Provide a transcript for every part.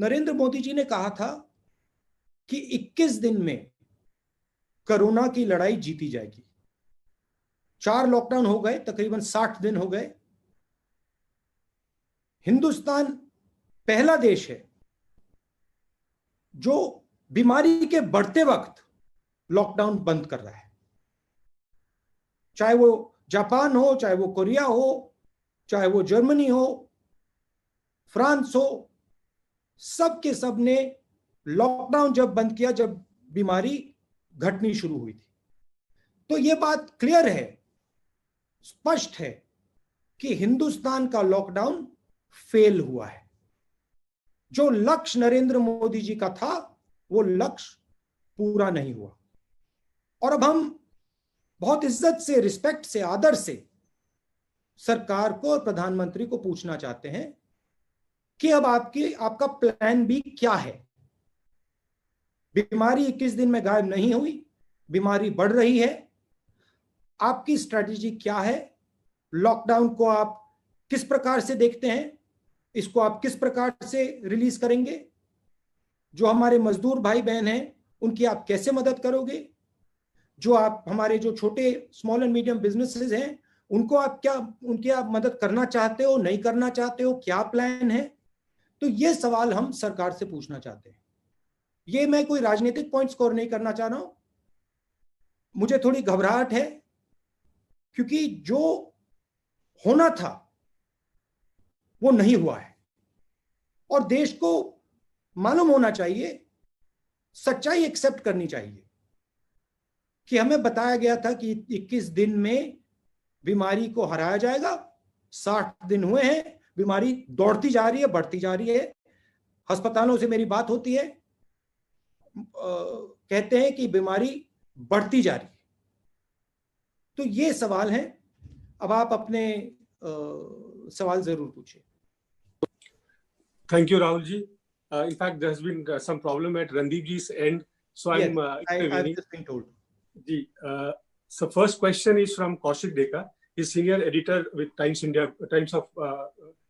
नरेंद्र मोदी जी ने कहा था कि 21 दिन में कोरोना की लड़ाई जीती जाएगी। 4 लॉकडाउन हो गए, तकरीबन 60 दिन हो गए। हिंदुस्तान पहला देश है जो बीमारी के बढ़ते वक्त लॉकडाउन बंद कर रहा है। चाहे वो जापान हो, चाहे वो कोरिया हो, चाहे वो जर्मनी हो, फ्रांस हो, सब के सब ने लॉकडाउन जब बंद किया, जब बीमारी घटनी शुरू हुई थी। तो यह बात क्लियर है, स्पष्ट है कि हिंदुस्तान का लॉकडाउन फेल हुआ है। जो लक्ष्य नरेंद्र मोदी जी का था वो लक्ष्य पूरा नहीं हुआ। और अब हम बहुत इज्जत से, रिस्पेक्ट से, आदर से सरकार को और प्रधानमंत्री को पूछना चाहते हैं कि अब आपका प्लान बी क्या है। बीमारी 21 दिन में गायब नहीं हुई, बीमारी बढ़ रही है। आपकी स्ट्रेटेजी क्या है? लॉकडाउन को आप किस प्रकार से देखते हैं? इसको आप किस प्रकार से रिलीज करेंगे? जो हमारे मजदूर भाई बहन हैं उनकी आप कैसे मदद करोगे? जो आप हमारे जो छोटे स्मॉल एंड मीडियम बिजनेसेस हैं उनको उनकी आप मदद करना चाहते हो, नहीं करना चाहते हो? क्या प्लान है? तो ये सवाल हम सरकार से पूछना चाहते हैं। ये मैं कोई राजनीतिक पॉइंट स्कोर नहीं करना चाह रहा हूं। मुझे थोड़ी घबराहट है क्योंकि जो होना था वो नहीं हुआ है और देश को मालूम होना चाहिए, सच्चाई एक्सेप्ट करनी चाहिए कि हमें बताया गया था कि 21 दिन में बीमारी को हराया जाएगा। 60 दिन हुए हैं, बीमारी दौड़ती जा रही है, बढ़ती जा रही है। अस्पतालों से मेरी बात होती है, कहते हैं कि बीमारी बढ़ती जा रही है। तो ये सवाल है। अब आप अपने सवाल जरूर पूछिए। Thank you, Rahul ji. In fact, there has been some problem at Randeep ji's end, so yes, I've just been told. Ji, so first question is from Kaushik Deka. He's senior editor with Times of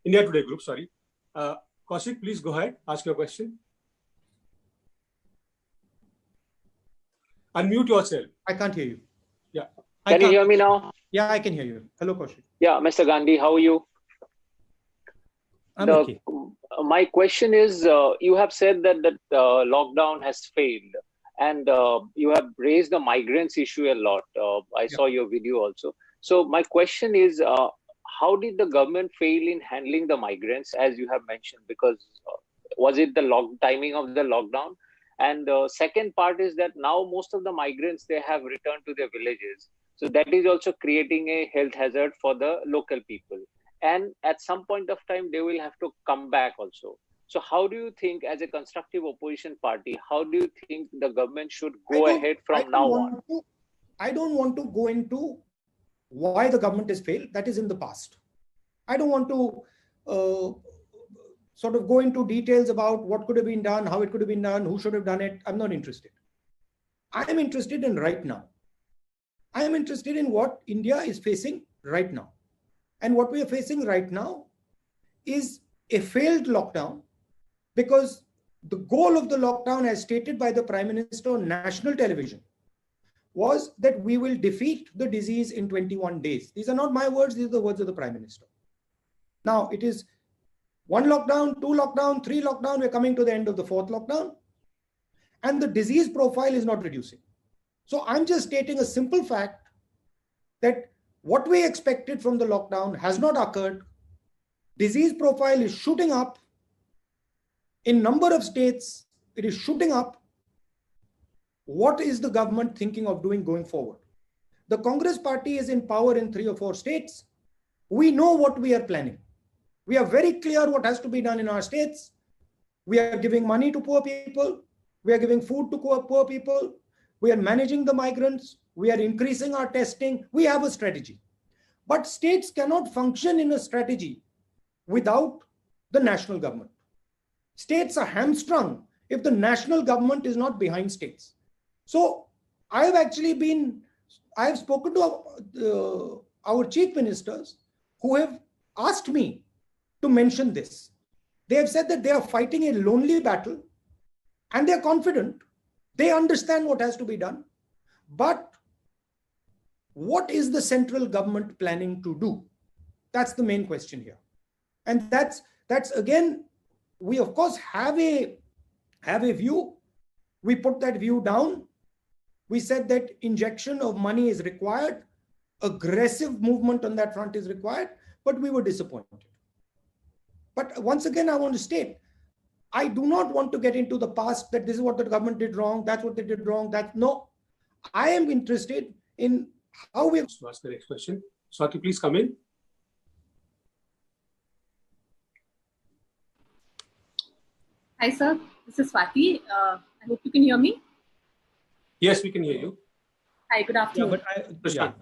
India Today Group. Sorry, Kaushik, please go ahead. Ask your question. Unmute yourself. I can't hear you. Yeah. Can you hear me now? Yeah, I can hear you. Hello, Kaushik. Yeah, Mr. Gandhi, how are you? I'm okay. My question is, you have said that lockdown has failed, and you have raised the migrants issue a lot. I saw your video also. So my question is, how did the government fail in handling the migrants, as you have mentioned? Because was it the timing of the lockdown? And the second part is that now most of the migrants, they have returned to their villages. So that is also creating a health hazard for the local people. And at some point of time, they will have to come back also. So how do you think, as a constructive opposition party, how do you think the government should go ahead from now on? I don't want to go into why the government has failed. That is in the past. I don't want to sort of go into details about what could have been done, how it could have been done, who should have done it. I'm not interested. I am interested in right now. I am interested in what India is facing right now. And what we are facing right now is a failed lockdown, because the goal of the lockdown, as stated by the Prime Minister on national television, was that we will defeat the disease in 21 days. These are not my words, these are the words of the Prime Minister. Now it is 1 lockdown, 2 lockdown, 3 lockdown, we're coming to the end of the 4th lockdown, and the disease profile is not reducing. So I'm just stating a simple fact that what we expected from the lockdown has not occurred. Disease profile is shooting up. In number of states, it is shooting up. What is the government thinking of doing going forward? The Congress party is in power in 3 or 4 states. We know what we are planning. We are very clear what has to be done in our states. We are giving money to poor people. We are giving food to poor people. We are managing the migrants. We are increasing our testing. We have a strategy. But states cannot function in a strategy without the national government. States are hamstrung if the national government is not behind states. So I have spoken to our chief ministers who have asked me to mention this. They have said that they are fighting a lonely battle and they are confident. They understand what has to be done. But what is the central government planning to do? That's the main question here. And that's again, we of course have a view. We put that view down. We said that injection of money is required. Aggressive movement on that front is required, but we were disappointed. But once again, I want to state, I do not want to get into the past that this is what the government did wrong, that's what they did wrong. No, I am interested in how we have to ask the next question. Swati, please come in. Hi, sir. This is Swati. I hope you can hear me. Yes, we can hear you. Hi, good afternoon. Yeah,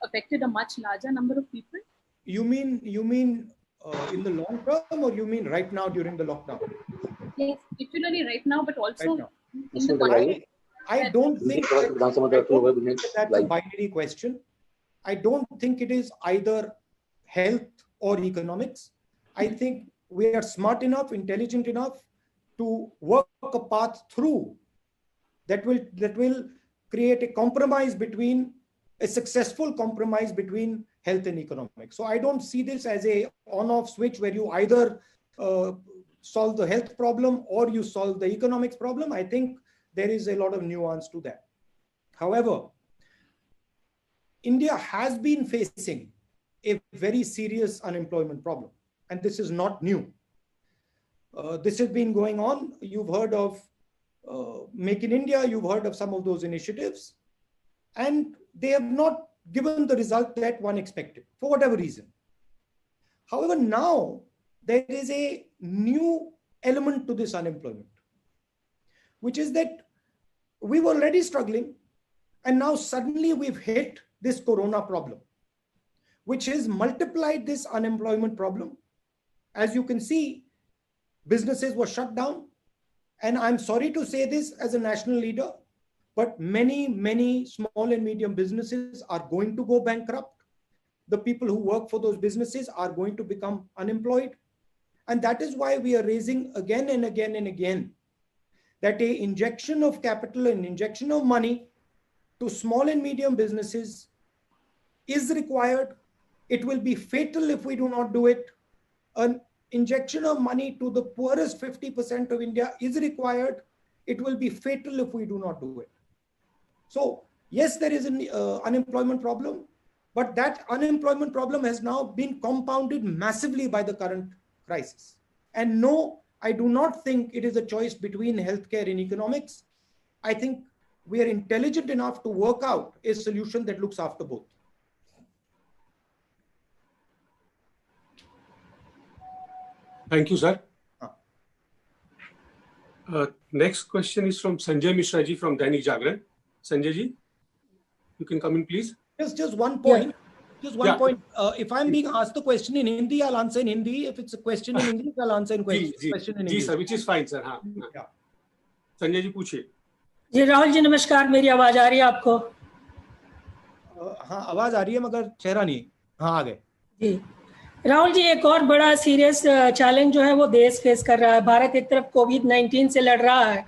Affected a much larger number of people. You mean in the long term, or you mean right now during the lockdown? Yes, particularly right now, but also Right now. in the country. I don't think that's a binary question. I don't think it is either health or economics. I think we are smart enough, intelligent enough to work a path through that will create a compromise between a successful compromise between health and economics. So I don't see this as a on-off switch where you either solve the health problem or you solve the economics problem. I think there is a lot of nuance to that. However, India has been facing a very serious unemployment problem, and this is not new. This has been going on. You've heard of Make in India, you've heard of some of those initiatives, and they have not given the result that one expected for whatever reason. However, now there is a new element to this unemployment, which is that we were already struggling, and now suddenly we've hit this corona problem, which has multiplied this unemployment problem. As you can see, businesses were shut down. And I'm sorry to say this as a national leader, but many small and medium businesses are going to go bankrupt. The people who work for those businesses are going to become unemployed. And that is why we are raising again and again and again that an injection of capital and injection of money to small and medium businesses is required. It will be fatal if we do not do it. An injection of money to the poorest 50% of India is required. It will be fatal if we do not do it. So yes, there is an unemployment problem, but that unemployment problem has now been compounded massively by the current crisis. And no, I do not think it is a choice between healthcare and economics. I think we are intelligent enough to work out a solution that looks after both. Thank you, sir. Next question is from Sanjay Mishra ji from Dainik Jagran. Sanjay ji, you can come in, please. Just one point. Yeah. Just one point. If I'm being asked the question in Hindi, I'll answer in Hindi. If it's a question in English, I'll answer in question in English. Sir, which is fine, sir. Yeah. Sanjay ji, पूछिए. जी राहुल जी नमस्कार, मेरी आवाज आ रही है आपको? हाँ, आवाज आ रही है मगर चेहरा नहीं. हाँ, आ गए. जी राहुल जी, एक और बड़ा सीरियस चैलेंज जो है वो देश फेस कर रहा है. भारत एक तरफ कोविड-19 से लड़ रहा है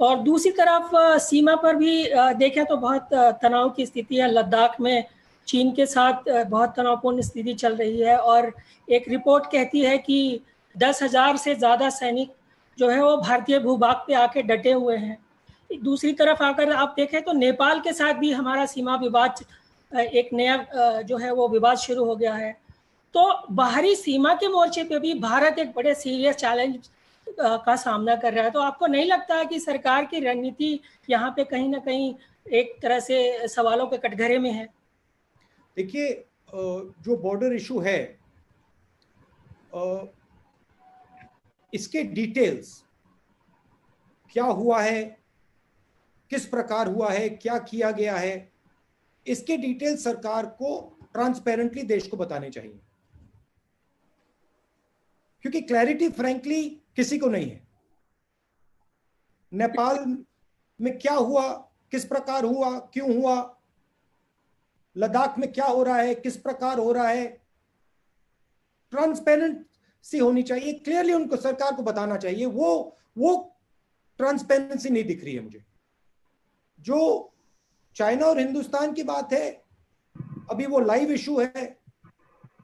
और दूसरी तरफ सीमा पर भी देखें तो बहुत तनाव की स्थिति है. लद्दाख में चीन के साथ बहुत तनावपूर्ण स्थिति चल रही है और एक रिपोर्ट कहती है कि 10,000 से ज़्यादा सैनिक जो है वो भारतीय भूभाग पे आके डटे हुए हैं. दूसरी तरफ अगर आप देखें तो नेपाल के साथ भी हमारा सीमा विवाद, एक नया जो है वो विवाद शुरू हो गया है. तो बाहरी सीमा के मोर्चे पे भी भारत एक बड़े सीरियस चैलेंज का सामना कर रहा है. तो आपको नहीं लगता है कि सरकार की रणनीति यहाँ पे कहीं ना कहीं एक तरह से सवालों के कटघरे में है? देखिए, जो बॉर्डर इशू है, इसके डिटेल्स क्या हुआ है, किस प्रकार हुआ है, क्या किया गया है, इसके डिटेल्स सरकार को ट्रांसपेरेंटली देश को बताने चाहिए, क्योंकि क्लैरिटी फ्रैंकली किसी को नहीं है. नेपाल में क्या हुआ, किस प्रकार हुआ, क्यों हुआ, लद्दाख में क्या हो रहा है, किस प्रकार हो रहा है, ट्रांसपेरेंट सी होनी चाहिए, क्लियरली उनको सरकार को बताना चाहिए। वो ट्रांसपेरेंसी नहीं दिख रही है मुझे। जो चाइना और हिंदुस्तान की बात है, अभी वो लाइव इशू है,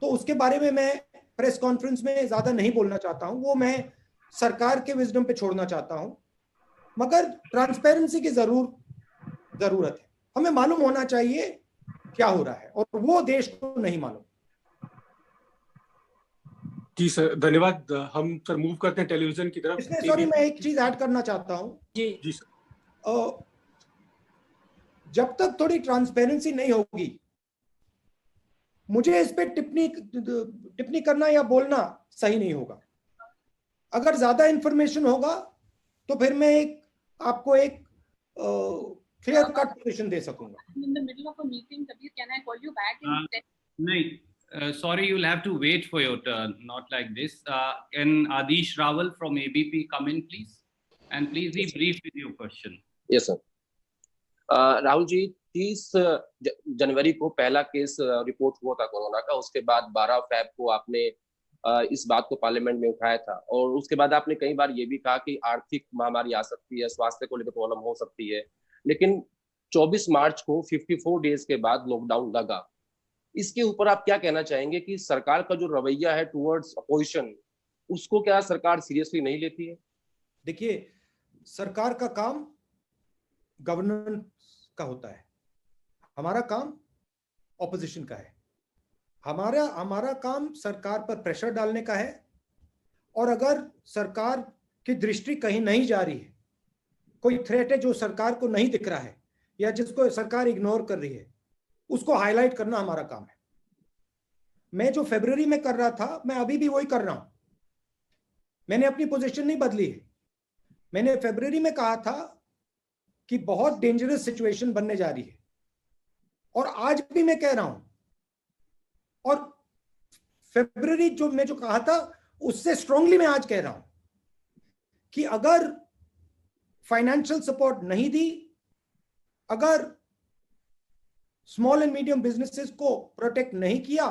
तो उसके बारे में मैं प्रेस कॉन्फ्रेंस में ज्यादा नहीं बोलना चाहता हूं, वो मैं सरकार के विजडम पे छोड़ना चाहता हूं। मगर ट्रांसपेरेंसी की जरूरत है। हमें मालूम होना चाहिए क्या हो रहा है, और वो देश को नहीं मालूम। जी सर, धन्यवाद। हम सर मूव करते हैं टेलीविजन की तरफ। इसमें सॉरी, मैं एक चीज ऐड करना चाहता हूं। जी सर। जब तक थोड़ी ट्रांसपेरेंसी नहीं होगी, मुझे इस पे टिप्पणी करना या बोलना सही नहीं होगा। अगर ज्यादा इंफॉर्मेशन होगा तो फिर मैं आपको एक क्लियर कट पोजीशन दे सकूंगा। In the middle of a meeting, Kabir, can I call you back in 10? No, sorry, you'll have to wait for your turn. Not like this. Can Adish Rawal from ABP come in, please? And please be brief with your question. Yes, sir. Rahul ji, 30 जनवरी को पहला case report हुआ था corona का। उसके बाद 12 fab को आपने इस बात को पार्लियामेंट में उठाया था, और उसके बाद आपने कई बार ये भी कहा कि आर्थिक महामारी आ सकती है, स्वास्थ्य को लेकर प्रॉब्लम हो सकती है। लेकिन 24 मार्च को 54 डेज के बाद लॉकडाउन लगा। इसके ऊपर आप क्या कहना चाहेंगे कि सरकार का जो रवैया है टुवर्ड्स अपोजिशन, उसको क्या सरकार सीरियसली नहीं लेती है? देखिए, सरकार का काम गवर्नेंस का होता है, हमारा काम ऑपोजिशन का है। हमारा काम सरकार पर प्रेशर डालने का है, और अगर सरकार की दृष्टि कहीं नहीं जा रही है, कोई थ्रेट है जो सरकार को नहीं दिख रहा है या जिसको सरकार इग्नोर कर रही है, उसको हाईलाइट करना हमारा काम है। मैं जो फरवरी में कर रहा था, मैं अभी भी वही कर रहा हूं। मैंने अपनी पोजीशन नहीं बदली है। मैंने फरवरी में कहा था कि बहुत डेंजरस सिचुएशन बनने जा रही है, और आज भी मैं कह रहा हूं। और फरवरी जो मैं कहा था, उससे स्ट्रांगली मैं आज कह रहा हूं कि अगर फाइनेंशियल सपोर्ट नहीं दी, अगर स्मॉल एंड मीडियम बिजनेसेस को प्रोटेक्ट नहीं किया,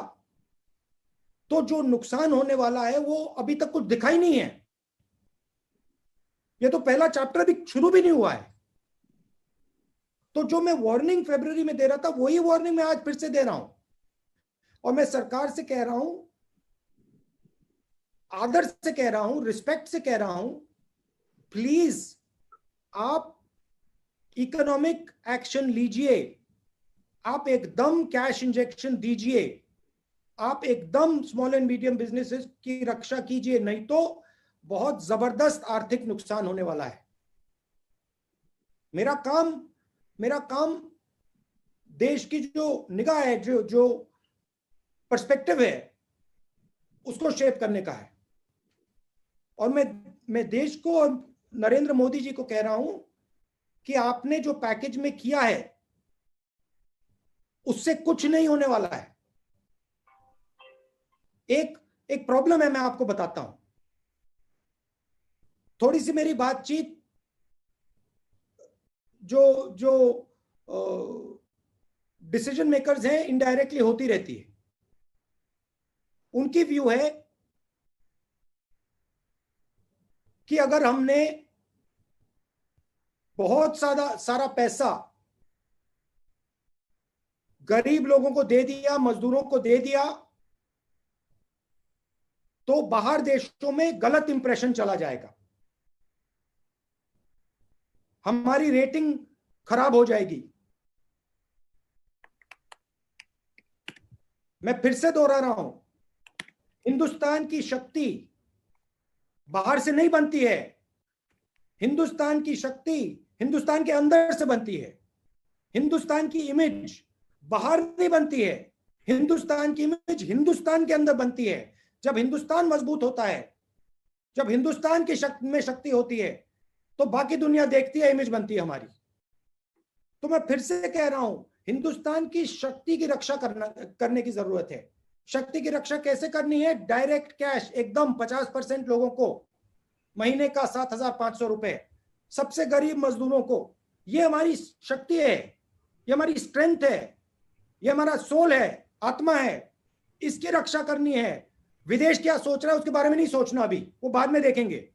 तो जो नुकसान होने वाला है वो अभी तक कुछ दिखाई नहीं है। ये तो पहला चैप्टर भी शुरू भी नहीं हुआ है। तो जो मैं वार्निंग फरवरी में दे रहा था, वही वार्निंग मैं आज फिर से दे रहा हूं, और मैं सरकार से कह रहा हूं, आदर से कह रहा हूं, रिस्पेक्ट से कह रहा हूं, प्लीज आप इकोनॉमिक एक्शन लीजिए, आप एकदम कैश इंजेक्शन दीजिए, आप एकदम स्मॉल एंड मीडियम बिजनेसेस की रक्षा कीजिए, नहीं तो बहुत जबरदस्त आर्थिक नुकसान होने वाला है। मेरा काम देश की जो निगाह है, जो पर्सपेक्टिव है, उसको शेप करने का है। और मैं देश को और नरेंद्र मोदी जी को कह रहा हूं कि आपने जो पैकेज में किया है, उससे कुछ नहीं होने वाला है। एक प्रॉब्लम है, मैं आपको बताता हूं। थोड़ी सी मेरी बातचीत जो डिसीजन मेकर्स हैं, इनडायरेक्टली होती रहती है। उनकी व्यू है कि अगर हमने बहुत सारा पैसा गरीब लोगों को दे दिया, मजदूरों को दे दिया, तो बाहर देशों में गलत इंप्रेशन चला जाएगा, हमारी रेटिंग खराब हो जाएगी। मैं फिर से दोहरा रहा हूं, हिंदुस्तान की शक्ति बाहर से नहीं बनती है। हिंदुस्तान की शक्ति हिंदुस्तान के अंदर से बनती है। हिंदुस्तान की इमेज बाहर नहीं बनती है। हिंदुस्तान की इमेज हिंदुस्तान के अंदर बनती है। जब हिंदुस्तान मजबूत होता है, जब हिंदुस्तान की शक्ति होती है, तो बाकी दुनिया देखती है, इमेज बनती है हमारी। तो मैं फिर से कह रहा हूं, हिंदुस्तान की शक्ति की रक्षा करने की जरूरत है। शक्ति की रक्षा कैसे करनी है? डायरेक्ट कैश एकदम 50% लोगों को महीने का 7,500 रुपए, सबसे गरीब मजदूरों को। ये हमारी शक्ति है, ये हमारी स्ट्रेंथ है, ये हमारा सोल है, आत्मा है। इसकी रक्षा करनी है। विदेश क्या सोच रहा है उसके बारे में नहीं सोचना, अभी वो बाद में देखेंगे।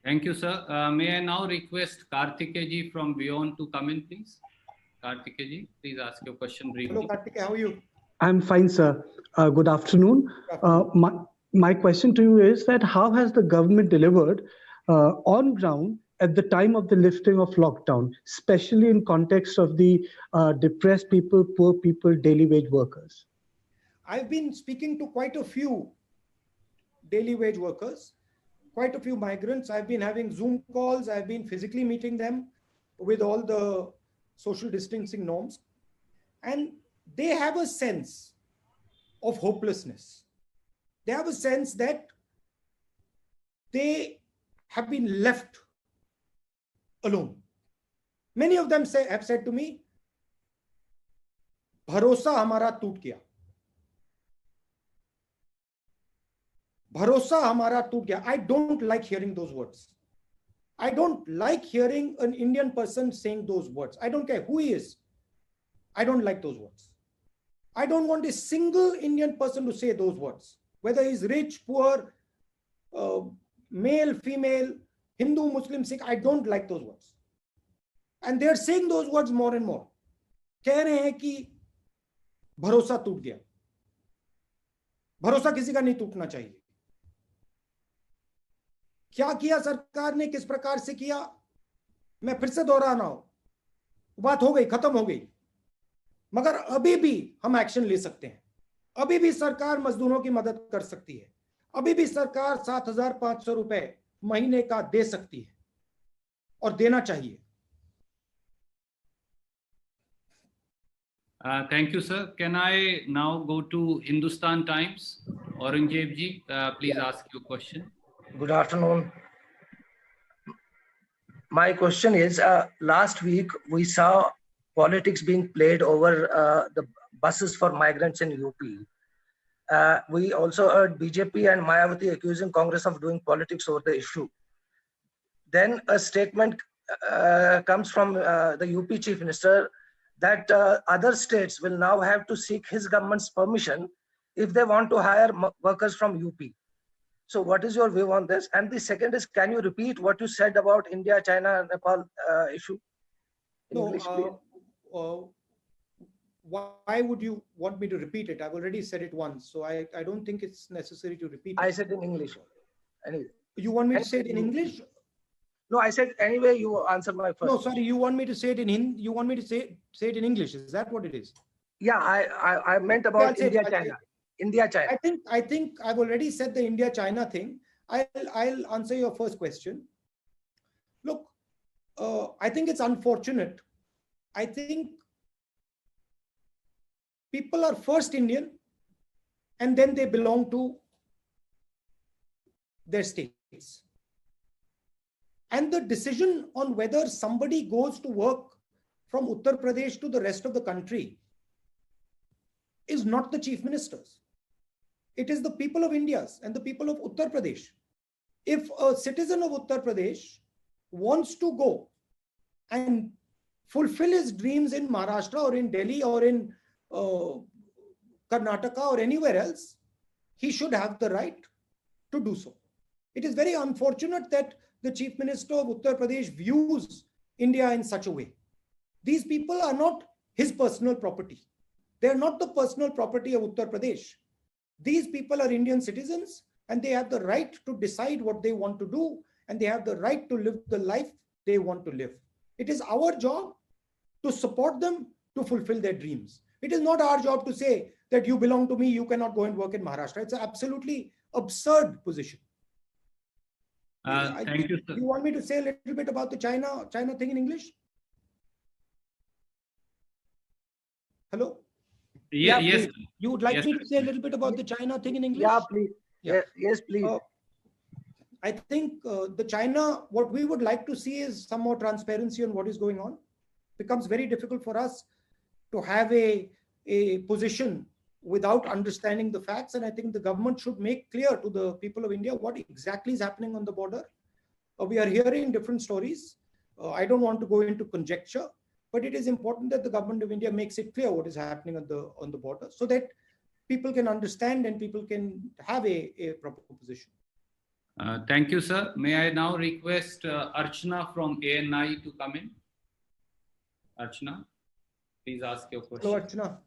Thank you, sir. May I now request Kartikeya ji from Beyond to come in, please? Kartikeya ji, please ask your question briefly. Hello, Kartikeya, how are you? I'm fine, sir. Good afternoon. My question to you is that how has the government delivered on ground at the time of the lifting of lockdown, especially in context of the depressed people, poor people, daily wage workers? I've been speaking to quite a few daily wage workers, quite a few migrants. I've been having Zoom calls. I've been physically meeting them with all the social distancing norms. And they have a sense of hopelessness. They have a sense that they have been left alone. Many of them have said to me, भरोसा हमारा टूट गया, भरोसा हमारा टूट गया. I don't like hearing those words. I don't like hearing an Indian person saying those words. I don't care who he is. I don't like those words. I don't want a single Indian person to say those words, whether he's rich, poor, male, female, Hindu, Muslim, Sikh. I don't like those words. And they're saying those words more and more. कह रहे हैं कि भरोसा टूट गया. भरोसा किसी का नहीं टूटना चाहिए. क्या किया सरकार ने, किस प्रकार से किया, मैं फिर से दोहरा रहा हूं. बात हो गई, खत्म हो गई. मगर अभी भी हम एक्शन ले सकते हैं. अभी भी सरकार मजदूरों की मदद कर सकती है. अभी भी सरकार 7,500 रुपए महीने का दे सकती है और देना चाहिए. Thank you, sir. Can I now go to Hindustan Times? Aurangzeb ji, please ask your question. Good afternoon. My question is, last week we saw politics being played over the buses for migrants in UP. We also heard BJP and Mayawati accusing Congress of doing politics over the issue. Then a statement comes from the UP Chief Minister that other states will now have to seek his government's permission if they want to hire workers from UP. So what is your view on this? And the second is, can you repeat what you said about India, China, and Nepal issue? In English, please? Why would you want me to repeat it? I've already said it once, so I don't think it's necessary to repeat it. I said in English. Anyway. You want me to say it in English? No, I said anyway. You answer my first. No, sorry. You want me to say it in Hindi? You want me to say it in English? Is that what it is? Yeah, I meant about India, China. India, China. I think I've already said the India, China thing. I'll answer your first question. Look, I think it's unfortunate. I think people are first Indian and then they belong to their states. And the decision on whether somebody goes to work from Uttar Pradesh to the rest of the country is not the chief ministers. It is the people of India and the people of Uttar Pradesh. If a citizen of Uttar Pradesh wants to go and fulfill his dreams in Maharashtra or in Delhi or in Karnataka or anywhere else, he should have the right to do so. It is very unfortunate that the Chief Minister of Uttar Pradesh views India in such a way. These people are not his personal property. They are not the personal property of Uttar Pradesh. These people are Indian citizens and they have the right to decide what they want to do and they have the right to live the life they want to live. It is our job to support them to fulfill their dreams. It is not our job to say that you belong to me, you cannot go and work in Maharashtra. It's an absolutely absurd position. Thank you, sir. You want me to say a little bit about the China thing in English? Hello? Yeah, yes. Please. You would like me to say a little bit about the China thing in English? Yeah, please. Yeah. Yes, please. I think the China, what we would like to see is some more transparency on what is going on. It becomes very difficult for us to have a position without understanding the facts. And I think the government should make clear to the people of India what exactly is happening on the border. We are hearing different stories. I don't want to go into conjecture, but it is important that the government of India makes it clear what is happening on the border so that people can understand and people can have a proper position. Thank you, sir. May I now request Archana from ANI to come in? Archana, please ask your question. Hello, Archana.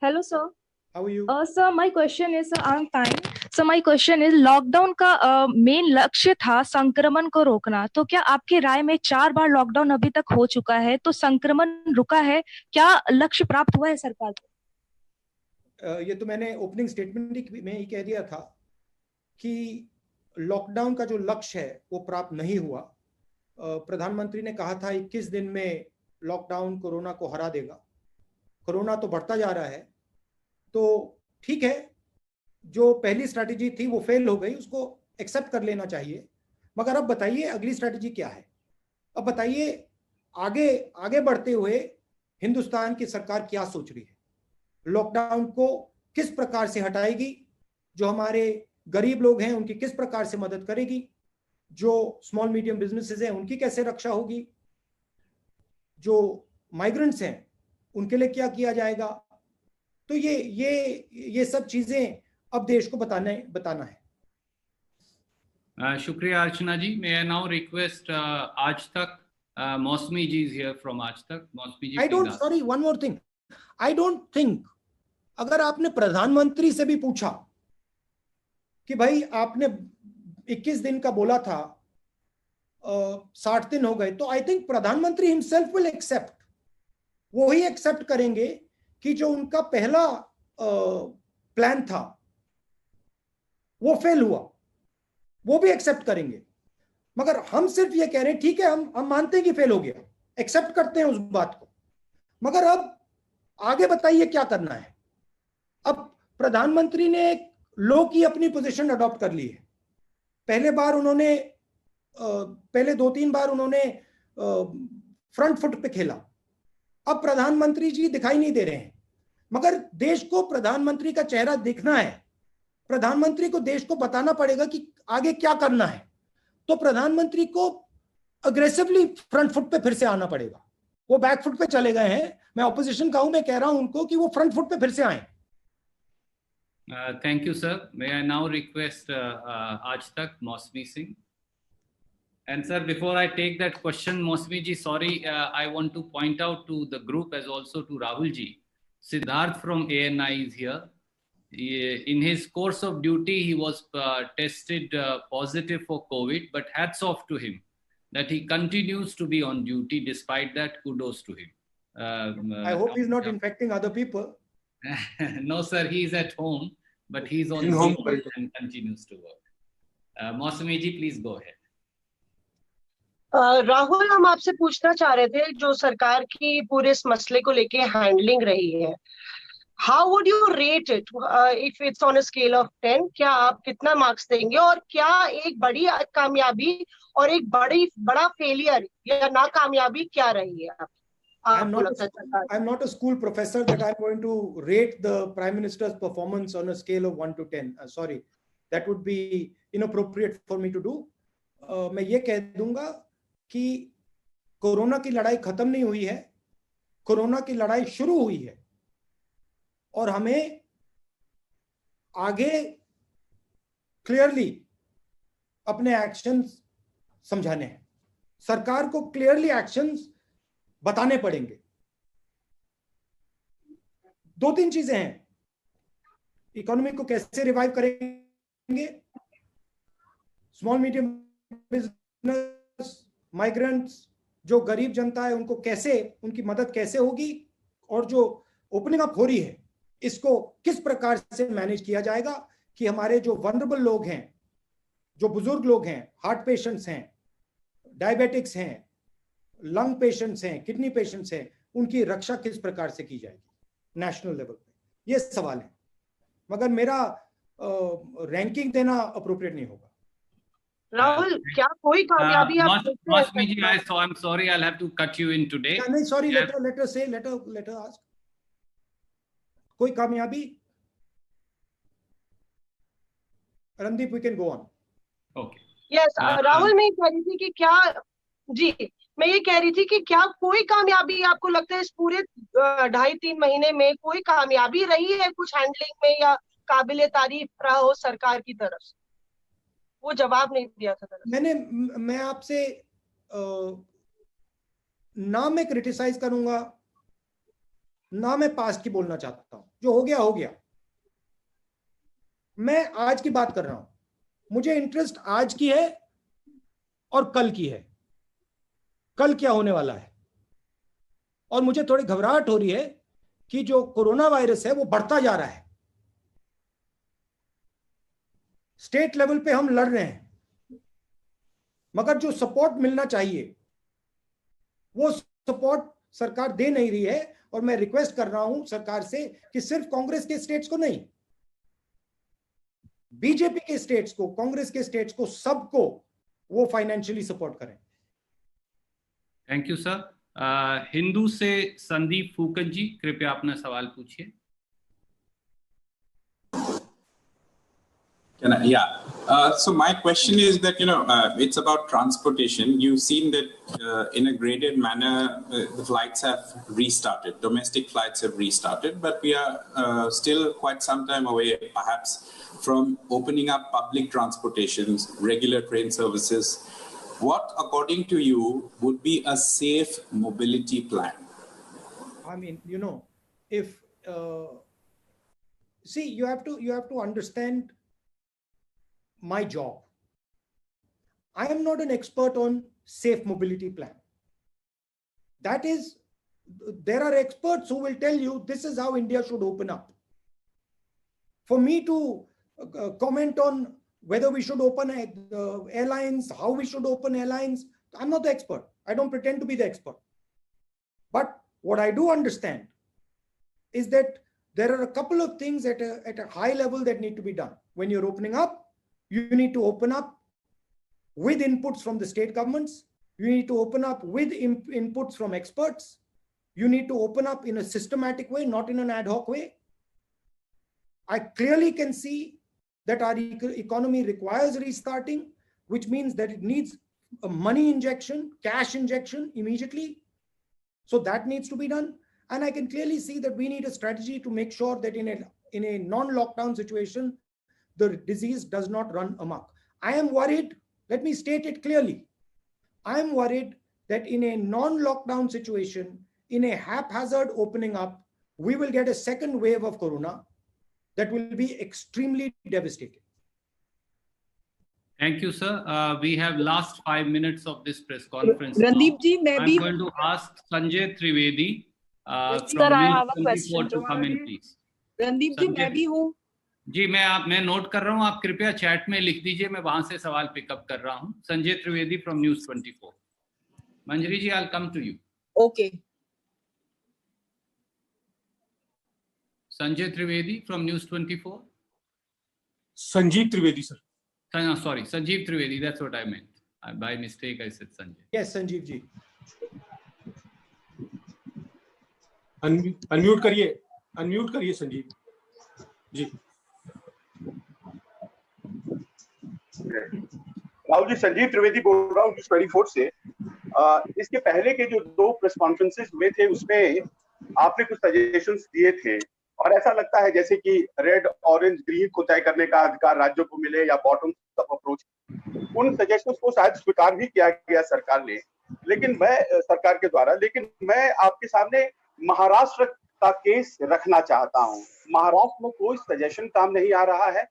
Hello, sir. How are you? Sir, my question is, I'm fine. So my question is, lockdown का main लक्ष्य था संक्रमण को रोकना, तो क्या आपकी राय में 4 बार लॉकडाउन अभी तक हो चुका है, तो संक्रमण रुका है, क्या लक्ष्य प्राप्त हुआ है सरकार को? ये तो मैंने ओपनिंग स्टेटमेंट में ही कह दिया था कि लॉकडाउन का जो लक्ष्य है वो प्राप्त नहीं हुआ। प्रधानमंत्री ने कहा था 21 दिन में लॉकडाउन कोरोना को हरा देगा। कोरोना तो बढ़ता जा रहा है, तो ठीक है, जो पहली स्ट्रैटेजी थी वो फेल हो गई, उसको एक्सेप्ट कर लेना चाहिए। मगर अब बताइए अगली स्ट्रैटेजी क्या है? अब बताइए आगे आगे बढ़ते हुए हिंदुस्तान की सरकार क्या सोच रही है? लॉकडाउन को किस प्रकार से हटाएगी? जो हमारे गरीब लोग हैं उनकी किस प्रकार से मदद करेगी? जो स्मॉल मीडियम बिजनेसेस हैं उनकी कैसे रक्षा होगी? जो माइग्रेंट्स हैं उनके लिए क्या किया जाएगा? तो ये सब चीजें अब देश को बताना है। शुक्रिया अर्चना जी। मे आई नाउ रिक्वेस्ट आज तक मौसमी जी is here from Aaj Tak. Mousumi ji, sorry, one more thing, I don't think, अगर आपने प्रधानमंत्री से भी पूछा कि भाई आपने 21 दिन का बोला था, 60 दिन हो गए, तो आई थिंक प्रधानमंत्री हिमसेल्फ विल एक्सेप्ट, वो ही एक्सेप्ट करेंगे कि जो उनका पहला प्लान था वो फेल हुआ, वो भी एक्सेप्ट करेंगे। मगर हम सिर्फ ये कह रहे हैं ठीक है, हम मानते हैं कि फेल हो गया, एक्सेप्ट करते हैं उस बात को, मगर अब आगे बताइए क्या करना है। अब प्रधानमंत्री ने एक लो की अपनी पोजीशन अडॉप्ट कर ली है। पहले 2-3 बार उन्होंने फ्रंट फुट पे खेला। अब प्रधानमंत्री जी दिखाई नहीं दे रहे हैं, मगर देश को प्रधानमंत्री का चेहरा दिखना है। प्रधानमंत्री को देश को बताना पड़ेगा कि आगे क्या करना है, तो प्रधानमंत्री को अग्रेसिवली फ्रंट फुट पे फिर से आना पड़ेगा। वो बैक फुट पे चले गए हैं। मैं ऑपोजिशन का हूं, मैं कह रहा हूं उनको कि वो फ्रंट फुट पे फिर से आए। Thank you, sir. May I now request Aaj Tak, Mausmi Singh. And sir, before I take that question, Mausmi ji, sorry, I want to point out to the group as also to Rahul ji. Siddharth from ANI is here. In his course of duty, he was tested positive for COVID, but hats off to him that he continues to be on duty. Despite that, kudos to him. I hope he's not infecting other people. No, sir, he's at home, but he's on Zoom and continues to work. Mausami ji, please go ahead. Rahul, हम आपसे पूछना चाह रहे थे, जो सरकार की पूरे इस मसले को लेके हैंडलिंग रही है, how would you rate it if it's on a scale of 10? क्या आप कितना मार्क्स देंगे, और क्या एक बड़ी कामयाबी और एक बड़ा फेलियर या नाकामयाबी क्या रही है? I'm not a school professor that I'm going to rate the Prime Minister's performance on a scale of 1 to 10. Sorry, that would be inappropriate for me to do. मैं ये कह दूंगा कि कोरोना की लड़ाई खत्म नहीं हुई है, कोरोना की लड़ाई शुरू हुई है, और हमें आगे क्लियरली अपने एक्शंस समझाने हैं। सरकार को क्लियरली एक्शंस बताने पड़ेंगे। 2-3 चीजें हैं। इकोनॉमी को कैसे रिवाइव करेंगे, स्मॉल मीडियम बिजनेस, माइग्रेंट्स, जो गरीब जनता है उनको कैसे, उनकी मदद कैसे होगी, और जो ओपनिंग अप हो रही है इसको किस प्रकार से मैनेज किया जाएगा कि हमारे जो वनरेबल लोग हैं, जो बुजुर्ग लोग हैं, हार्ट पेशेंट्स हैं, डायबिटिक्स हैं, लंग पेशेंट्स हैं, किडनी पेशेंट्स हैं, उनकी रक्षा किस प्रकार से की जाएगी नेशनल लेवल पे, ये सवाल है। मगर मेरा रैंकिंग देना अप्रोप्रिएट नहीं होगा। राहुल, क्या कोई कामयाबी Mausmi ji, I'm sorry, I'll have to cut you in today. नहीं, sorry, let her ask. कोई कामयाबी? Randeep, we can go on. Okay. Yes, Rahul, मैं कह रही थी कि क्या जी, मैं ये कह रही थी कि क्या कोई कामयाबी आपको लगता है इस पूरे 2.5-3 महीने में कोई कामयाबी रही है कुछ हैंडलिंग में, या काबिले तारीफ रहा हो सरकार की तरफ से? वो जवाब नहीं दिया था दरअसल। मैं आपसे ना मैं क्रिटिसाइज करूंगा, ना मैं पास्ट की बोलना चाहता हूं। जो हो गया हो गया। मैं आज की बात कर रहा हूं। मुझे इंटरेस्ट आज की है और कल की है, कल क्या होने वाला है। और मुझे थोड़ी घबराहट हो रही है कि जो कोरोना वायरस है वो बढ़ता जा रहा है। स्टेट लेवल पे हम लड़ रहे हैं, मगर जो सपोर्ट मिलना चाहिए वो सपोर्ट सरकार दे नहीं रही है। और मैं रिक्वेस्ट कर रहा हूं सरकार से कि सिर्फ कांग्रेस के स्टेट्स को नहीं, बीजेपी के स्टेट्स को, कांग्रेस के स्टेट्स को, सबको वो फाइनेंशियली सपोर्ट करें। Thank you sir. हिंदू से संदीप फूकन जी, कृपया अपना सवाल पूछिए। So my question is that, it's about transportation. You've seen that in a graded manner, the flights have restarted. Domestic flights have restarted, but we are still quite some time away, perhaps, from opening up public transportations, regular train services. What, according to you, would be a safe mobility plan? I mean, if see, you have to understand my job. I am not an expert on safe mobility plan. That is, there are experts who will tell you this is how India should open up. For me to comment on whether we should open airlines, how we should open airlines, I'm not the expert. I don't pretend to be the expert. But what I do understand is that there are a couple of things at a high level that need to be done. When you're opening up, you need to open up with inputs from the state governments. You need to open up with inputs from experts. You need to open up in a systematic way, not in an ad hoc way. I clearly can see that our economy requires restarting, which means that it needs a money injection, cash injection immediately. So that needs to be done. And I can clearly see that we need a strategy to make sure that in a non-lockdown situation, the disease does not run amok. I am worried, let me state it clearly. I am worried that in a non-lockdown situation, in a haphazard opening up, we will get a second wave of corona that will be extremely devastating. Thank you, sir. We have last 5 minutes of this press conference. Randeep ji, I'm going to ask Sanjay Trivedi from News 24 to come in, please. Randeep ji, मैं भी हूँ। जी, मैं note कर रहा हूँ, आप कृपया chat में लिख दीजिए, मैं वहां से सवाल पिकअप कर रहा हूँ। Sanjay Trivedi from News 24। Manjari ji, I will come to you. Okay. Sanjay Trivedi from News 24। Sanjeev Trivedi sir. Sorry, Sanjeev Trivedi, that's what I meant. By mistake, I said Sanjay. Yes, Sanjeev ji. Unmute करिए संजीव जी। राहुल जी, संजीव त्रिवेदी बोल रहा हूँ न्यूज़ 24 से। इसके पहले के जो 2 प्रेस कॉन्फ्रेंसेस हुए थे उसमें आपने कुछ सजेशंस दिए थे, और ऐसा लगता है जैसे कि रेड, ऑरेंज, ग्रीन को तय करने का अधिकार राज्यों को मिले या बॉटम अप अप्रोच। उन सजेशंस को शायद स्वीकार भी किया गया सरकार ने, लेकिन मैं आपके सामने महाराष्ट्र का केस रखना चाहता हूं। महाराष्ट्र में कोई सजेशन काम नहीं आ रहा है।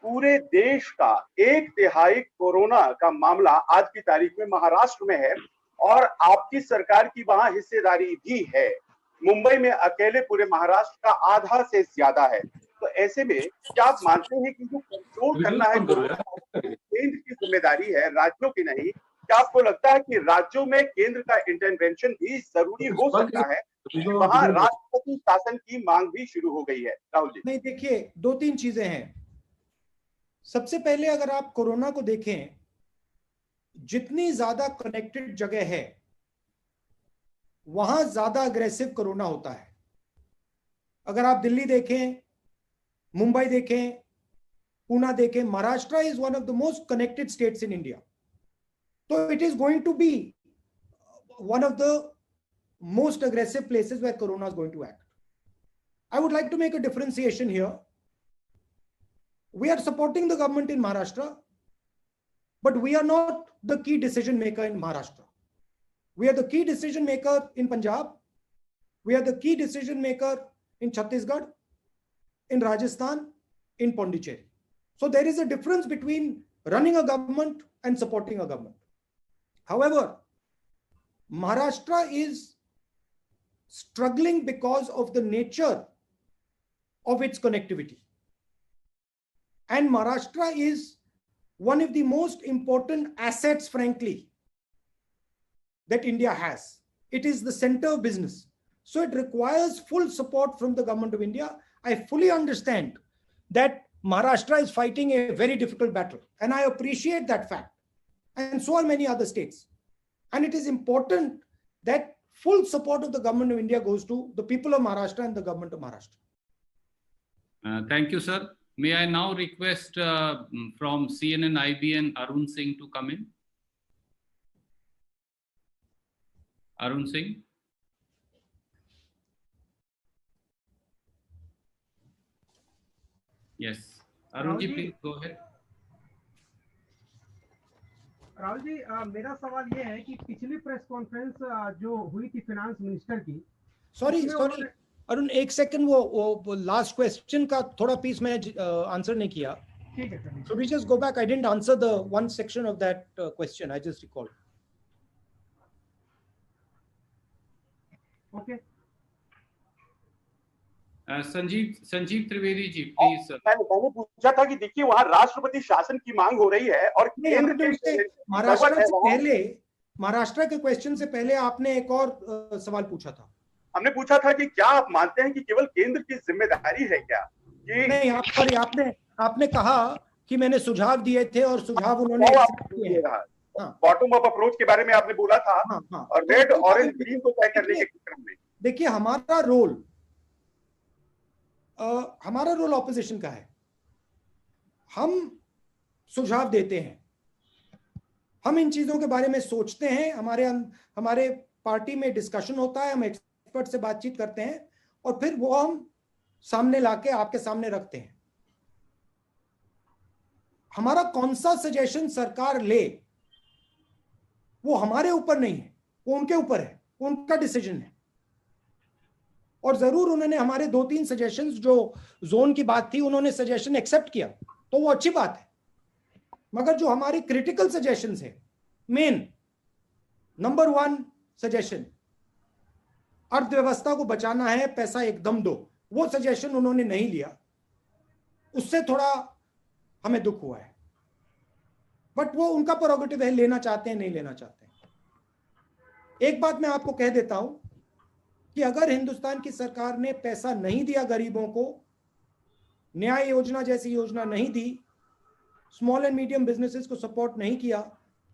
पूरे देश का 1/3 कोरोना का मामला आज की तारीख में महाराष्ट्र में है, और आपकी सरकार की वहां हिस्सेदारी भी है। मुंबई में अकेले पूरे महाराष्ट्र का आधा से ज्यादा है। तो ऐसे में क्या आप मानते हैं कि जो कंट्रोल करना है केंद्र की जिम्मेदारी है, राज्यों की नहीं? क्या आपको लगता है कि राज्यों में केंद्र का इंटरवेंशन भी जरूरी हो सकता है? वहां राष्ट्रपति शासन की मांग भी शुरू हो गई है। राहुल जी, नहीं, देखिए 2-3 चीजें हैं। सबसे पहले अगर आप कोरोना को देखें, जितनी ज्यादा कनेक्टेड जगह है वहां ज्यादा अग्रेसिव कोरोना होता है। अगर आप दिल्ली देखें, मुंबई देखें, पुणे देखें, Maharashtra is one of the most connected states in India. तो it is going to be one of the most aggressive places where Corona is going to act. I would like to make a differentiation here. We are supporting the government in Maharashtra, but we are not the key decision maker in Maharashtra. We are the key decision maker in Punjab. We are the key decision maker in Chhattisgarh, in Rajasthan, in Pondicherry. So there is a difference between running a government and supporting a government. However, Maharashtra is struggling because of the nature of its connectivity. And Maharashtra is one of the most important assets, frankly, that India has. It is the center of business. So it requires full support from the government of India. I fully understand that Maharashtra is fighting a very difficult battle, and I appreciate that fact. And so are many other states. And it is important that full support of the government of India goes to the people of Maharashtra and the government of Maharashtra. Thank you, sir. May I now request from CNN IBN Arun Singh to come in? Arun Singh. Yes. Arun ji, please go ahead. Rahul ji, मेरा सवाल ये है कि पिछली press conference जो हुई थी finance minister की, सॉरी अरुण, एक सेकंड, वो लास्ट क्वेश्चन का थोड़ा पीस मैंने आंसर नहीं किया. ठीक है sir. So we just go back. I didn't answer the one section of that question. I just recalled. Okay. Sanjeev Trivedi ji, please. मैंने पूछा था कि देखिए वहाँ राष्ट्रपति शासन की मांग हो रही है और केंद्र के महाराष्ट्र के क्वेश्चन से पहले आपने एक और सवाल पूछा था. हमने पूछा था कि क्या आप मानते हैं कि केवल केंद्र की जिम्मेदारी है क्या? नहीं, आपने कहा कि मैंने सुझाव दिए थे और सुझाव उन्होंने बॉटम अप अप्रोच के बारे में आपने बोला था. और रेड ऑरेंज ग्रीन को तय करने के क्रम में देखिए हमारा रोल ऑपोजिशन का है. हम सुझाव देते हैं, हम इन चीजों के बारे में सोचते हैं, हमारे पार्टी में डिस्कशन होता है, हम एक्सपर्ट से बातचीत करते हैं और फिर वो हम सामने लाके आपके सामने रखते हैं. हमारा कौन सा सजेशन सरकार ले वो हमारे ऊपर नहीं है, वो उनके ऊपर है, उनका डिसीजन है. और जरूर उन्होंने हमारे 2-3 सजेशंस, जो जोन की बात थी, उन्होंने सजेशन एक्सेप्ट किया तो वो अच्छी बात है. मगर जो हमारी क्रिटिकल सजेशंस है, मेन नंबर 1 सजेशन, अर्थव्यवस्था को बचाना है, पैसा एकदम दो, वो सजेशन उन्होंने नहीं लिया. उससे थोड़ा हमें दुख हुआ है, बट वो उनका प्रोरोगेटिव है, लेना चाहते हैं नहीं लेना चाहते हैं. एक बात मैं आपको कह देता हूं कि अगर हिंदुस्तान की सरकार ने पैसा नहीं दिया गरीबों को, न्याय योजना जैसी योजना नहीं दी, स्मॉल एंड मीडियम बिजनेसेस को सपोर्ट नहीं किया,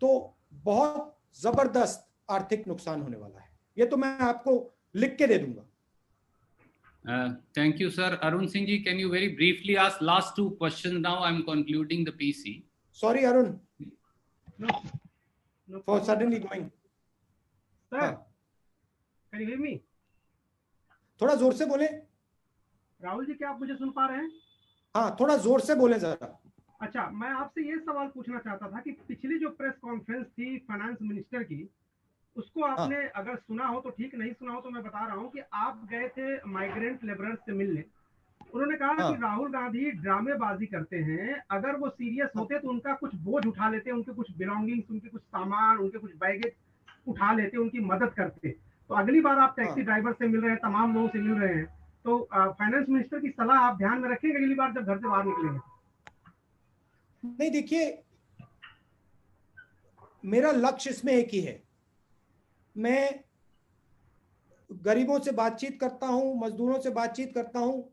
तो बहुत जबरदस्त आर्थिक नुकसान होने वाला है. ये तो मैं आपको लिख के दे दूंगा. Thank you, sir. Arun Singh ji, can you very briefly ask last 2 questions now? I'm concluding the PC. Sorry, Arun. No, for suddenly going. Sir, can you hear me? थोड़ा जोर से बोले. राहुल जी, क्या आप मुझे सुन पा रहे हैं? हाँ, थोड़ा जोर से बोले जरा. अच्छा, मैं आपसे ये सवाल पूछना चाहता था कि पिछली जो प्रेस कॉन्फ्रेंस थी फाइनेंस मिनिस्टर की, उसको आपने अगर सुना हो तो ठीक, नहीं सुना हो तो मैं बता रहा हूँ कि आप गए थे माइग्रेंट लेबरर्स से मिलने. उन्होंने कहा कि राहुल गांधी ड्रामेबाजी करते हैं, अगर वो सीरियस होते तो उनका कुछ बोझ उठा लेते, उनके कुछ बिलोंगिंग्स, उनके कुछ सामान, उनके कुछ बैगेज उठा लेते, उनकी मदद करते. तो अगली बार आप टैक्सी ड्राइवर से मिल रहे हैं, तमाम लोगों से मिल रहे हैं, तो फाइनेंस मिनिस्टर की सलाह आप ध्यान में रखेंगे अगली बार जब घर से बाहर निकलेंगे. नहीं, देखिए, मेरा लक्ष्य इसमें एक ही है. मैं गरीबों से बातचीत करता हूं, मजदूरों से बातचीत करता हूं,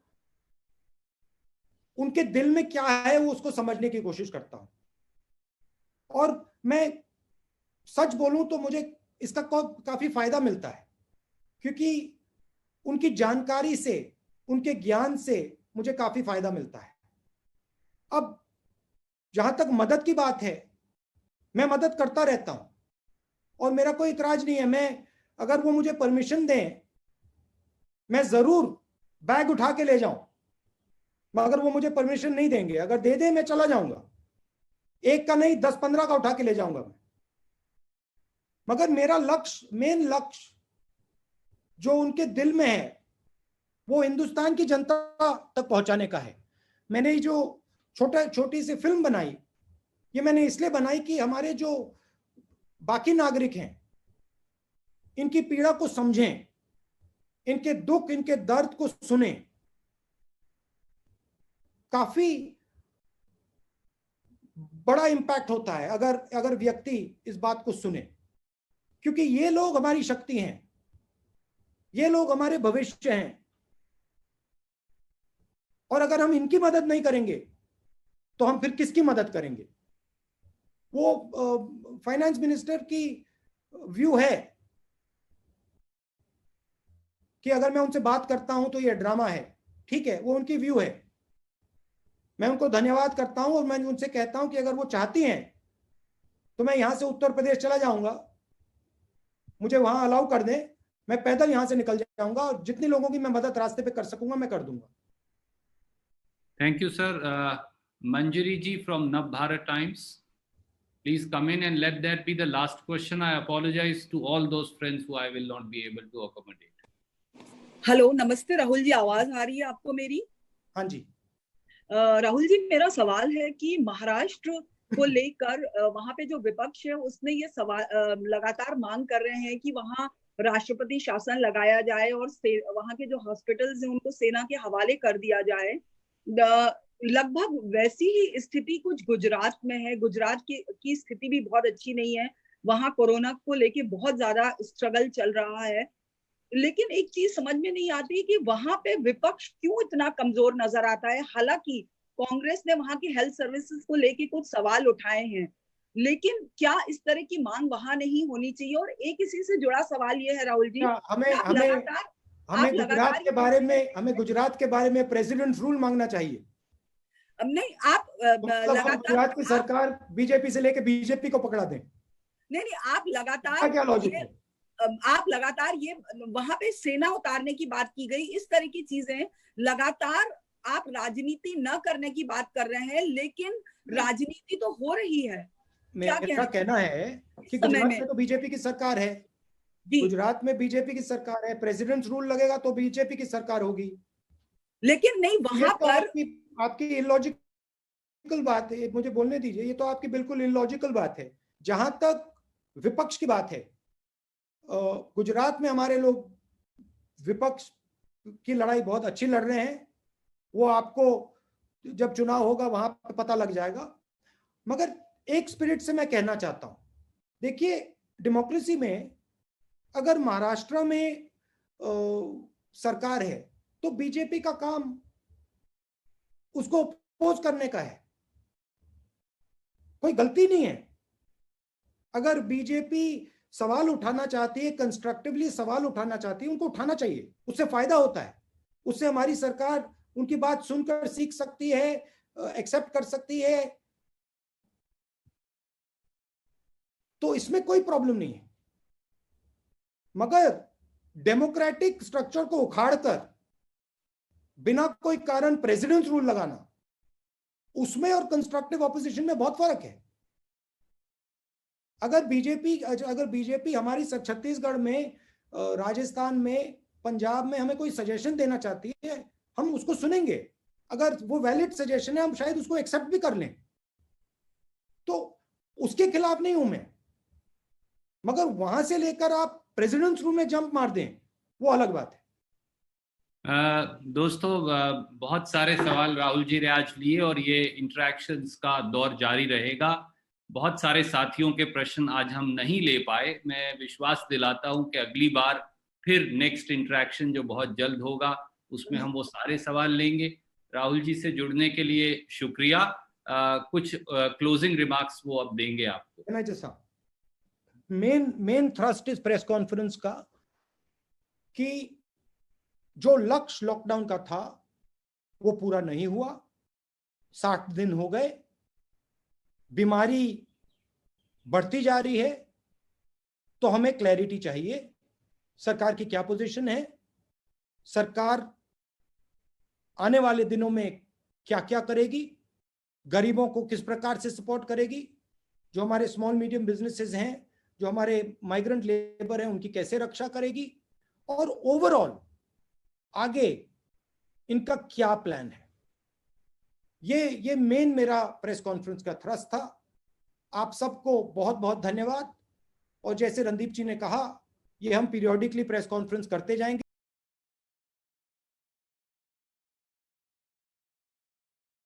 उनके दिल में क्या है वो उसको समझने की कोशिश करता हूं. और मैं सच बोलूं तो मुझे इसका काफी फायदा मिलता है, क्योंकि उनकी जानकारी से, उनके ज्ञान से मुझे काफी फायदा मिलता है. अब जहां तक मदद की बात है, मैं मदद करता रहता हूं और मेरा कोई इतराज नहीं है। मैं, अगर वो मुझे परमिशन दें, मैं जरूर बैग उठा के ले जाऊं, मगर वो मुझे परमिशन नहीं देंगे। अगर दे दे मैं चला जाऊंगा, एक का नहीं 10-15 का उठा के ले जाऊंगा मैं। मगर मेरा लक्ष्य, मेन लक्ष्य जो उनके दिल में है, वो हिंदुस्तान की जनता तक पहुंचाने का है। मैंने जो छोटी सी फिल्म बनाई, ये मैंने इसलिए बनाई कि हमारे जो बाकी नागरिक हैं, इनकी पीड़ा को समझें, इनके दुख, इनके दर्द को सुने। काफी बड़ा इंपैक्ट होता है अगर व्यक्ति इस बात को सुने, क्योंकि ये लोग हमारी शक्ति हैं, ये लोग हमारे भविष्य हैं। और अगर हम इनकी मदद नहीं करेंगे तो हम फिर किसकी मदद करेंगे? वो फाइनेंस मिनिस्टर की व्यू है कि अगर मैं उनसे बात करता हूं तो ये ड्रामा है। ठीक है, वो उनकी व्यू है, मैं उनको धन्यवाद करता हूं और मैं उनसे कहता हूं कि अगर वो चाहती हैं तो मैं यहां से उत्तर प्रदेश चला जाऊंगा, मुझे वहां अलाउ कर दें, मैं पैदल यहां से निकल जाऊंगा और जितने लोगों की मैं मदद रास्ते पे कर सकूंगा मैं कर दूंगा। Thank you sir. Manjari ji from Navbharat Times, please come in and let that be the last question. I apologize to all those friends who I will not be able to accommodate. Hello, नमस्ते राहुल जी, आवाज आ रही है आपको मेरी? हाँ जी। राहुल जी, मेरा सवाल है कि महाराष्ट्र को लेकर वहां पे जो विपक्ष है उसने ये सवाल लगातार मांग कर रहे हैं कि वहां राष्ट्रपति शासन लगाया जाए और वहां के जो हॉस्पिटल्स हैं उनको सेना के हवाले कर दिया जाए। लगभग वैसी ही स्थिति कुछ गुजरात में है। गुजरात की स्थिति भी बहुत अच्छी नहीं है, वहां कोरोना को लेके बहुत ज्यादा स्ट्रगल चल रहा है। लेकिन एक चीज समझ में नहीं आती कि वहां पे विपक्ष क्यों इतना कमजोर नजर आता है। हालांकि कांग्रेस ने वहां की हेल्थ सर्विसेज को लेके कुछ सवाल उठाए हैं, लेकिन क्या इस तरह की मांग वहां नहीं होनी चाहिए? और एक इसी से जुड़ा सवाल ये है राहुल जी, हमें गुजरात के बारे में प्रेसिडेंट रूल मांगना चाहिए। नहीं, आप लगातार गुजरात की सरकार बीजेपी से लेके बीजेपी को पकड़ा दें। नहीं, आप लगातार क्या लॉजिक है? आप लगातार ये वहां पे सेना उतारने की बात की गई, इस तरह की चीजें लगातार आप राजनीति न करने की बात कर रहे हैं, लेकिन राजनीति तो हो रही है। मेरा कहना है कि गुजरात में तो बीजेपी की सरकार है, गुजरात में बीजेपी की सरकार है, प्रेसिडेंट रूल लगेगा तो बीजेपी की सरकार होगी। लेकिन नहीं, वहां पर आपकी इलॉजिकल बात है, मुझे बोलने दीजिए। ये तो आपकी बिल्कुल इलॉजिकल बात है। जहां तक विपक्ष की बात है, गुजरात में हमारे लोग विपक्ष की लड़ाई बहुत अच्छी लड़ रहे हैं। वो आपको जब चुनाव होगा वहां पे पता लग जाएगा। मगर एक स्पिरिट से मैं कहना चाहता हूं, देखिए डेमोक्रेसी में अगर महाराष्ट्र में सरकार है तो बीजेपी का काम उसको अपोज करने का है, कोई गलती नहीं है। अगर बीजेपी सवाल उठाना चाहती है, कंस्ट्रक्टिवली सवाल उठाना चाहती है, उनको उठाना चाहिए, उससे फायदा होता है। उससे हमारी सरकार उनकी बात सुनकर सीख सकती है, एक्सेप्ट कर सकती है, तो इसमें कोई प्रॉब्लम नहीं है। मगर डेमोक्रेटिक स्ट्रक्चर को उखाड़कर बिना कोई कारण प्रेसिडेंट रूल लगाना, उसमें और कंस्ट्रक्टिव ऑपोजिशन में बहुत फर्क है। अगर बीजेपी हमारी छत्तीसगढ़ में, राजस्थान में, पंजाब में हमें कोई सजेशन देना चाहती है, हम उसको सुनेंगे। अगर वो वैलिड सजेशन है हम शायद उसको एक्सेप्ट भी कर लें, तो उसके खिलाफ नहीं हूं मैं। मगर वहां से लेकर आप प्रेसिडेंट रूल में जंप मार दें, वो अलग बात है। दोस्तों, बहुत सारे सवाल राहुल जी ने आज लिए और ये इंटरेक्शंस का दौर जारी रहेगा। बहुत सारे साथियों के प्रश्न आज हम नहीं ले पाए। मैं विश्वास दिलाता हूं कि अगली बार फिर नेक्स्ट इंटरेक्शन जो बहुत जल्द होगा उसमें हम वो सारे सवाल लेंगे। राहुल जी से जुड़ने के लिए शुक्रिया। कुछ क्लोजिंग रिमार्क्स वो अब देंगे आपको। मेन थ्रस्ट इस प्रेस कॉन्फ्रेंस का कि जो लक्ष्य लॉकडाउन का था वो पूरा नहीं हुआ। 60 दिन हो गए, बीमारी बढ़ती जा रही है, तो हमें क्लैरिटी चाहिए, सरकार की क्या पोजीशन है, सरकार आने वाले दिनों में क्या क्या करेगी, गरीबों को किस प्रकार से सपोर्ट करेगी, जो हमारे स्मॉल मीडियम बिजनेसेस हैं, जो हमारे माइग्रेंट लेबर हैं, उनकी कैसे रक्षा करेगी, और ओवरऑल आगे इनका क्या प्लान है। ये मेन मेरा प्रेस कॉन्फ्रेंस का थ्रस्ट था। आप सबको बहुत बहुत धन्यवाद। और जैसे रणदीप जी ने कहा, ये हम पीरियोडिकली प्रेस कॉन्फ्रेंस करते जाएंगे।